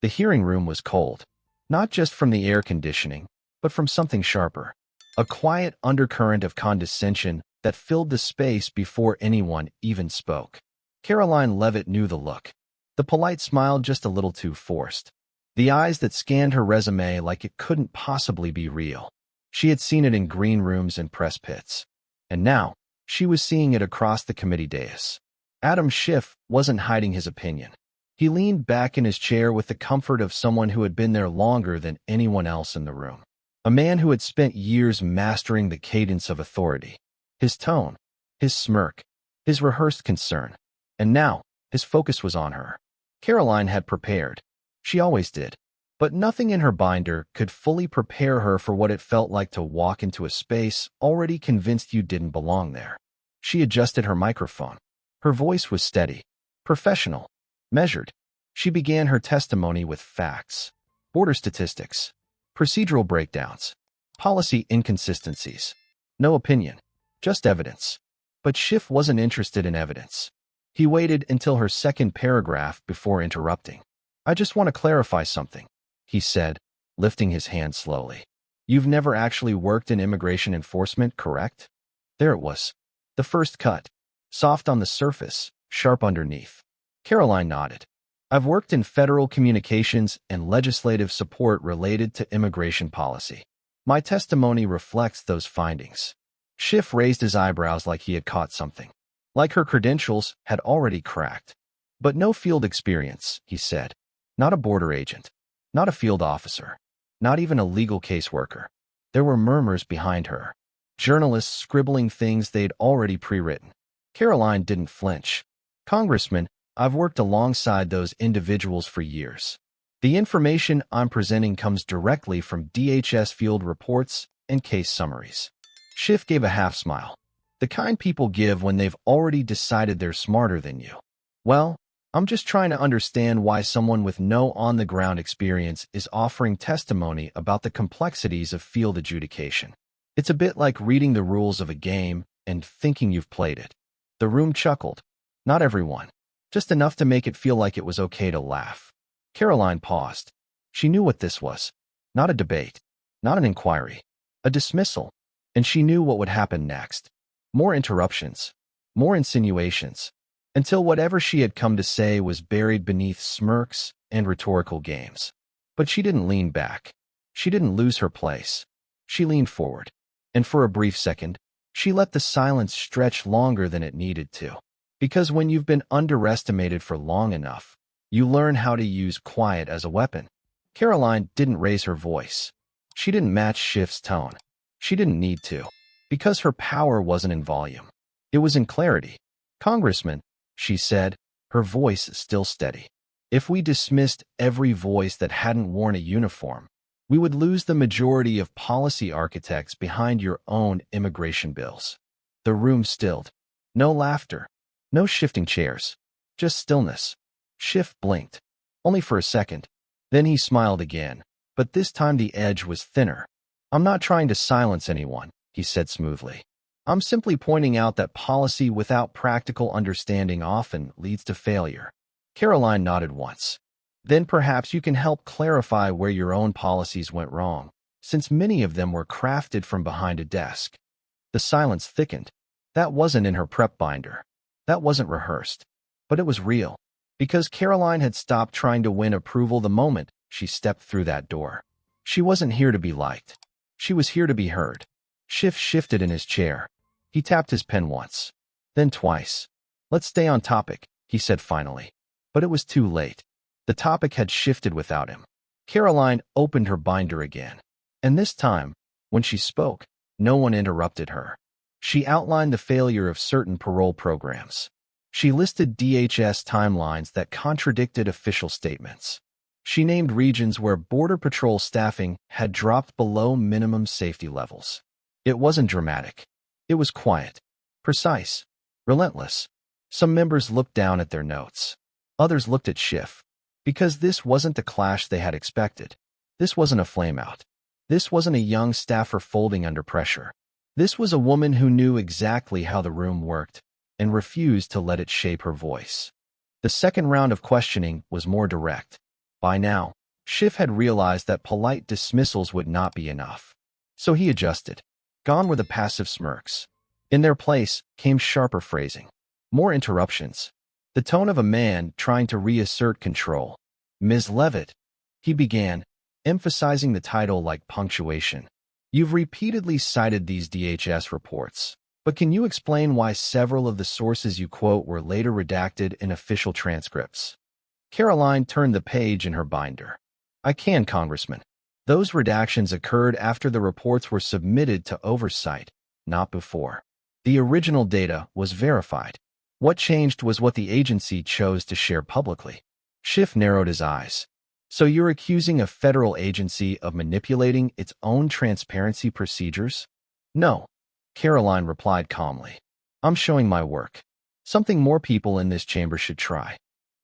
The hearing room was cold, not just from the air conditioning, but from something sharper. A quiet undercurrent of condescension that filled the space before anyone even spoke. Karoline Leavitt knew the look. The polite smile just a little too forced. The eyes that scanned her resume like it couldn't possibly be real. She had seen it in green rooms and press pits. And now, she was seeing it across the committee dais. Adam Schiff wasn't hiding his opinion. He leaned back in his chair with the comfort of someone who had been there longer than anyone else in the room. A man who had spent years mastering the cadence of authority. His tone, his smirk, his rehearsed concern. And now, his focus was on her. Karoline had prepared. She always did. But nothing in her binder could fully prepare her for what it felt like to walk into a space already convinced you didn't belong there. She adjusted her microphone. Her voice was steady, professional, measured. She began her testimony with facts, border statistics, procedural breakdowns, policy inconsistencies. No opinion, just evidence. But Schiff wasn't interested in evidence. He waited until her second paragraph before interrupting. "I just want to clarify something," he said, lifting his hand slowly. "You've never actually worked in immigration enforcement, correct?" There it was. The first cut. Soft on the surface, sharp underneath. Karoline nodded. "I've worked in federal communications and legislative support related to immigration policy. My testimony reflects those findings." Schiff raised his eyebrows like he had caught something. Like her credentials had already cracked. "But no field experience," he said. "Not a border agent. Not a field officer. Not even a legal caseworker." There were murmurs behind her. Journalists scribbling things they'd already pre-written. Karoline didn't flinch. "Congressman, I've worked alongside those individuals for years. The information I'm presenting comes directly from DHS field reports and case summaries." Schiff gave a half smile. The kind people give when they've already decided they're smarter than you. "Well, I'm just trying to understand why someone with no on-the-ground experience is offering testimony about the complexities of field adjudication. It's a bit like reading the rules of a game and thinking you've played it." The room chuckled. Not everyone. Just enough to make it feel like it was okay to laugh. Karoline paused. She knew what this was. Not a debate. Not an inquiry. A dismissal. And she knew what would happen next. More interruptions. More insinuations. Until whatever she had come to say was buried beneath smirks and rhetorical games. But she didn't lean back. She didn't lose her place. She leaned forward. And for a brief second, she let the silence stretch longer than it needed to. Because when you've been underestimated for long enough, you learn how to use quiet as a weapon. Karoline didn't raise her voice. She didn't match Schiff's tone. She didn't need to. Because her power wasn't in volume. It was in clarity. "Congressman," she said, her voice still steady. "If we dismissed every voice that hadn't worn a uniform, we would lose the majority of policy architects behind your own immigration bills." The room stilled. No laughter. No shifting chairs. Just stillness. Schiff blinked. Only for a second. Then he smiled again. But this time the edge was thinner. "I'm not trying to silence anyone," he said smoothly. "I'm simply pointing out that policy without practical understanding often leads to failure." Karoline nodded once. "Then perhaps you can help clarify where your own policies went wrong, since many of them were crafted from behind a desk." The silence thickened. That wasn't in her prep binder. That wasn't rehearsed. But it was real. Because Karoline had stopped trying to win approval the moment she stepped through that door. She wasn't here to be liked. She was here to be heard. Schiff shifted in his chair. He tapped his pen once. Then twice. "Let's stay on topic," he said finally. But it was too late. The topic had shifted without him. Karoline opened her binder again. And this time, when she spoke, no one interrupted her. She outlined the failure of certain parole programs. She listed DHS timelines that contradicted official statements. She named regions where Border Patrol staffing had dropped below minimum safety levels. It wasn't dramatic. It was quiet, precise, relentless. Some members looked down at their notes. Others looked at Schiff. Because this wasn't the clash they had expected. This wasn't a flameout. This wasn't a young staffer folding under pressure. This was a woman who knew exactly how the room worked and refused to let it shape her voice. The second round of questioning was more direct. By now, Schiff had realized that polite dismissals would not be enough. So he adjusted. Gone were the passive smirks. In their place came sharper phrasing. More interruptions. The tone of a man trying to reassert control. Ms. Leavitt, he began, emphasizing the title like punctuation. You've repeatedly cited these DHS reports, but can you explain why several of the sources you quote were later redacted in official transcripts? Karoline turned the page in her binder. I can, Congressman. Those redactions occurred after the reports were submitted to oversight, not before. The original data was verified. What changed was what the agency chose to share publicly. Schiff narrowed his eyes. So you're accusing a federal agency of manipulating its own transparency procedures? No, Karoline replied calmly. I'm showing my work. Something more people in this chamber should try.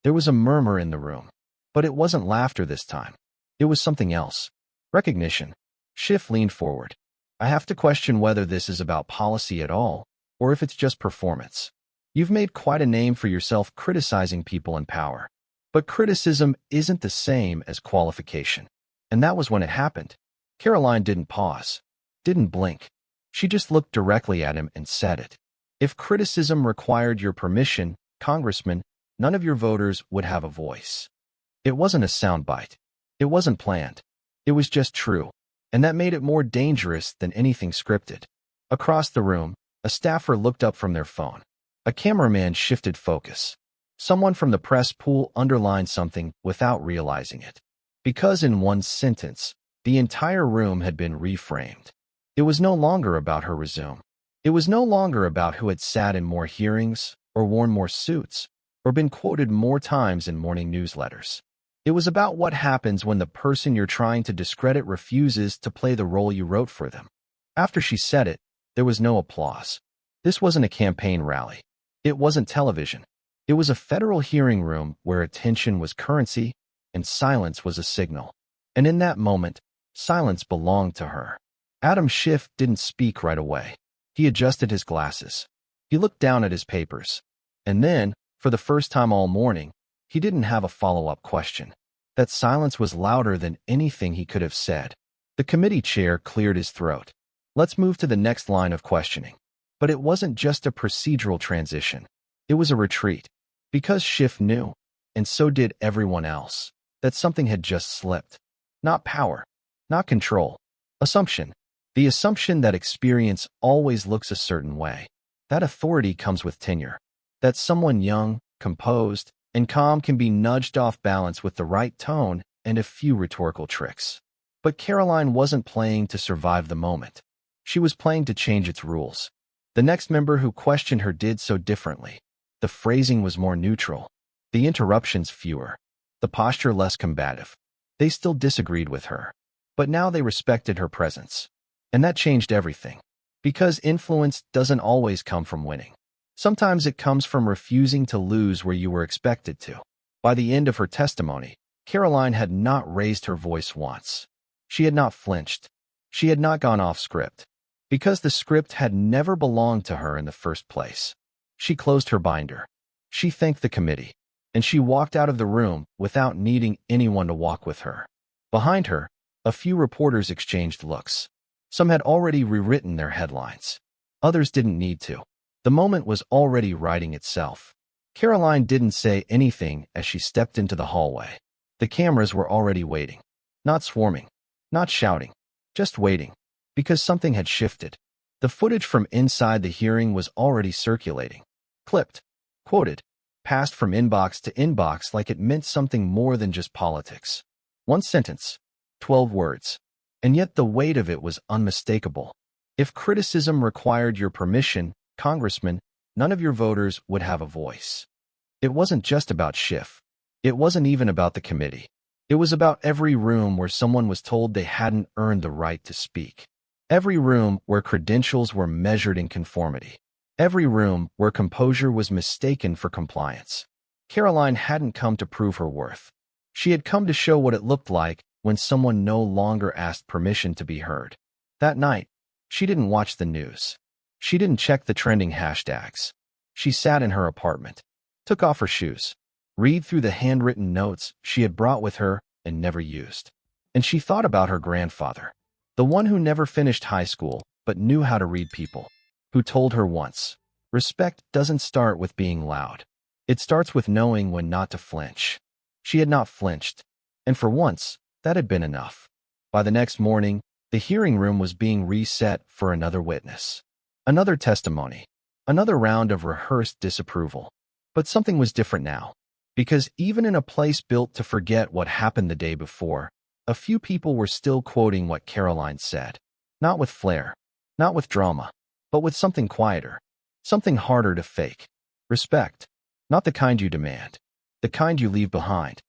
There was a murmur in the room, but it wasn't laughter this time. It was something else. Recognition. Schiff leaned forward. I have to question whether this is about policy at all, or if it's just performance. You've made quite a name for yourself criticizing people in power. But criticism isn't the same as qualification. And that was when it happened. Karoline didn't pause, didn't blink. She just looked directly at him and said it. If criticism required your permission, Congressman, none of your voters would have a voice. It wasn't a soundbite. It wasn't planned. It was just true. And that made it more dangerous than anything scripted. Across the room, a staffer looked up from their phone. A cameraman shifted focus. Someone from the press pool underlined something without realizing it. Because in one sentence, the entire room had been reframed. It was no longer about her resume. It was no longer about who had sat in more hearings, or worn more suits, or been quoted more times in morning newsletters. It was about what happens when the person you're trying to discredit refuses to play the role you wrote for them. After she said it, there was no applause. This wasn't a campaign rally. It wasn't television. It was a federal hearing room where attention was currency and silence was a signal. And in that moment, silence belonged to her. Adam Schiff didn't speak right away. He adjusted his glasses. He looked down at his papers. And then, for the first time all morning, he didn't have a follow-up question. That silence was louder than anything he could have said. The committee chair cleared his throat. Let's move to the next line of questioning. But it wasn't just a procedural transition. It was a retreat. Because Schiff knew, and so did everyone else, that something had just slipped. Not power, not control. Assumption. The assumption that experience always looks a certain way. That authority comes with tenure. That someone young, composed, and calm can be nudged off balance with the right tone and a few rhetorical tricks. But Karoline wasn't playing to survive the moment. She was playing to change its rules. The next member who questioned her did so differently. The phrasing was more neutral. The interruptions fewer. The posture less combative. They still disagreed with her. But now they respected her presence. And that changed everything. Because influence doesn't always come from winning. Sometimes it comes from refusing to lose where you were expected to. By the end of her testimony, Karoline had not raised her voice once. She had not flinched. She had not gone off script. Because the script had never belonged to her in the first place. She closed her binder. She thanked the committee. And she walked out of the room without needing anyone to walk with her. Behind her, a few reporters exchanged looks. Some had already rewritten their headlines. Others didn't need to. The moment was already writing itself. Karoline didn't say anything as she stepped into the hallway. The cameras were already waiting. Not swarming. Not shouting. Just waiting. Because something had shifted. The footage from inside the hearing was already circulating. Clipped. Quoted. Passed from inbox to inbox like it meant something more than just politics. One sentence. 12 words. And yet the weight of it was unmistakable. If criticism required your permission, Congressman, none of your voters would have a voice. It wasn't just about Schiff. It wasn't even about the committee. It was about every room where someone was told they hadn't earned the right to speak. Every room where credentials were measured in conformity. Every room where composure was mistaken for compliance. Karoline hadn't come to prove her worth. She had come to show what it looked like when someone no longer asked permission to be heard. That night, she didn't watch the news. She didn't check the trending hashtags. She sat in her apartment, took off her shoes, read through the handwritten notes she had brought with her and never used. And she thought about her grandfather, the one who never finished high school but knew how to read people, who told her once, "Respect doesn't start with being loud. It starts with knowing when not to flinch." She had not flinched, and for once, that had been enough. By the next morning, the hearing room was being reset for another witness, another testimony, another round of rehearsed disapproval. But something was different now, because even in a place built to forget what happened the day before, a few people were still quoting what Karoline said, not with flair, not with drama, but with something quieter, something harder to fake. Respect, not the kind you demand, the kind you leave behind.